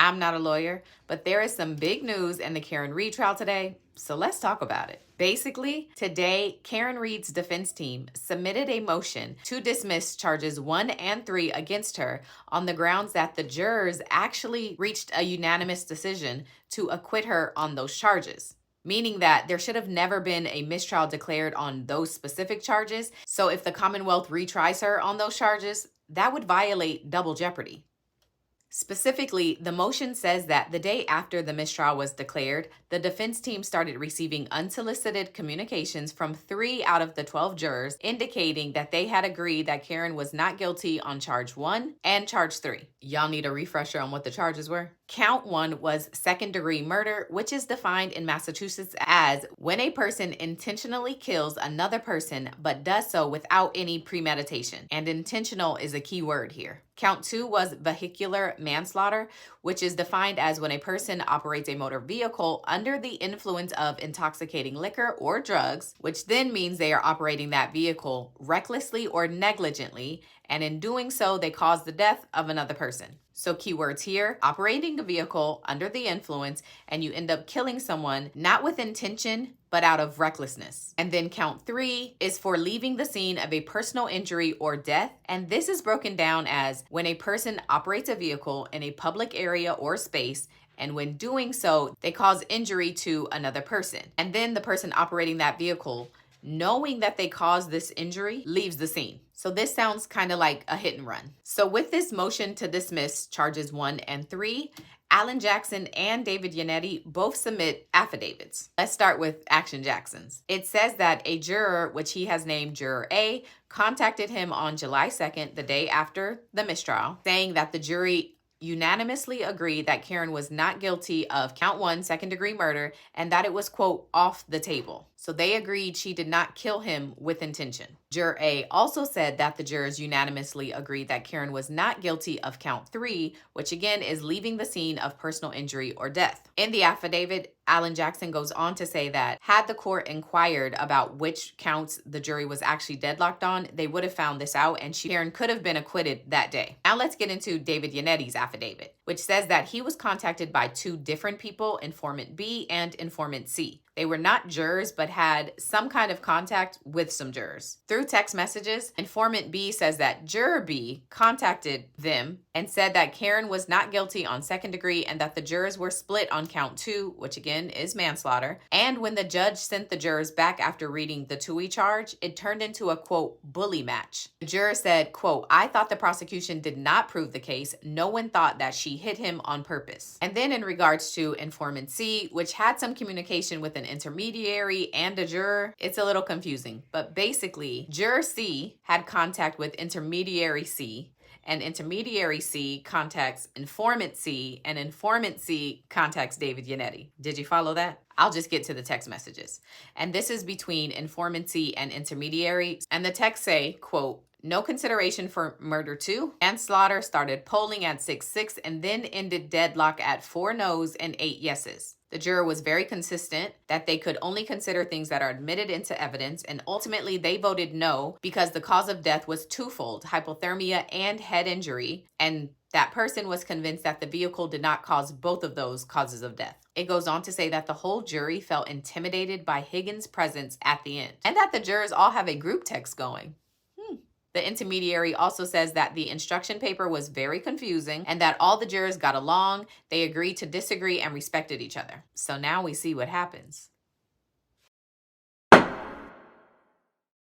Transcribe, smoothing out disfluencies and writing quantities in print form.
I'm not a lawyer, but there is some big news in the Karen Read trial today, so let's talk about it. Basically, today, Karen Read's defense team submitted a motion to dismiss charges 1 and 3 against her on the grounds that the jurors actually reached a unanimous decision to acquit her on those charges, meaning that there should have never been a mistrial declared on those specific charges. So if the Commonwealth retries her on those charges, that would violate double jeopardy. Specifically, the motion says that the day after the mistrial was declared, the defense team started receiving unsolicited communications from 3 out of the 12 jurors indicating that they had agreed that Karen was not guilty on charge 1 and charge 3. Y'all need a refresher on what the charges were? Count 1 was second-degree murder, which is defined in Massachusetts as when a person intentionally kills another person but does so without any premeditation. And intentional is a key word here. Count 2 was vehicular manslaughter, which is defined as when a person operates a motor vehicle under the influence of intoxicating liquor or drugs, which then means they are operating that vehicle recklessly or negligently, and in doing so, they cause the death of another person. So keywords here, operating a vehicle under the influence, and you end up killing someone, not with intention, but out of recklessness. And then count 3 is for leaving the scene of a personal injury or death. And this is broken down as when a person operates a vehicle in a public area or space, and when doing so, they cause injury to another person. And then the person operating that vehicle, knowing that they caused this injury, leaves the scene. So this sounds kind of like a hit and run. So with this motion to dismiss charges 1 and 3, Alan Jackson and David Yannetti both submit affidavits. Let's start with Action Jackson's. It says that a juror, which he has named Juror A, contacted him on July 2nd, the day after the mistrial, saying that the jury unanimously agreed that Karen was not guilty of count 1, second-degree murder, and that it was, quote, off the table. So they agreed she did not kill him with intention. Juror A also said that the jurors unanimously agreed that Karen was not guilty of count 3, which again is leaving the scene of personal injury or death. In the affidavit, Alan Jackson goes on to say that had the court inquired about which counts the jury was actually deadlocked on, they would have found this out and Karen could have been acquitted that day. Now let's get into David Yannetti's affidavit, which says that he was contacted by 2 different people, informant B and informant C. They were not jurors, but had some kind of contact with some jurors. Through text messages, informant B says that juror B contacted them and said that Karen was not guilty on second degree and that the jurors were split on count 2, which again is manslaughter. And when the judge sent the jurors back after reading the TUI charge, it turned into a, quote, bully match. The juror said, quote, I thought the prosecution did not prove the case. No one thought that she hit him on purpose. And then in regards to informant C, which had some communication with an intermediary and a juror, it's a little confusing. But basically, juror C had contact with intermediary C, and intermediary C contacts informant C, and informant C contacts David Yannetti. Did you follow that? I'll just get to the text messages. And this is between informant C and intermediary. And the texts say, quote, no consideration for murder 2. Manslaughter started polling at 6-6 and then ended deadlock at 4 no's and 8 yeses. The juror was very consistent that they could only consider things that are admitted into evidence, and ultimately they voted no because the cause of death was twofold, hypothermia and head injury, and that person was convinced that the vehicle did not cause both of those causes of death. It goes on to say that the whole jury felt intimidated by Higgins' presence at the end, and that the jurors all have a group text going. The intermediary also says that the instruction paper was very confusing and that all the jurors got along, they agreed to disagree and respected each other. So now we see what happens.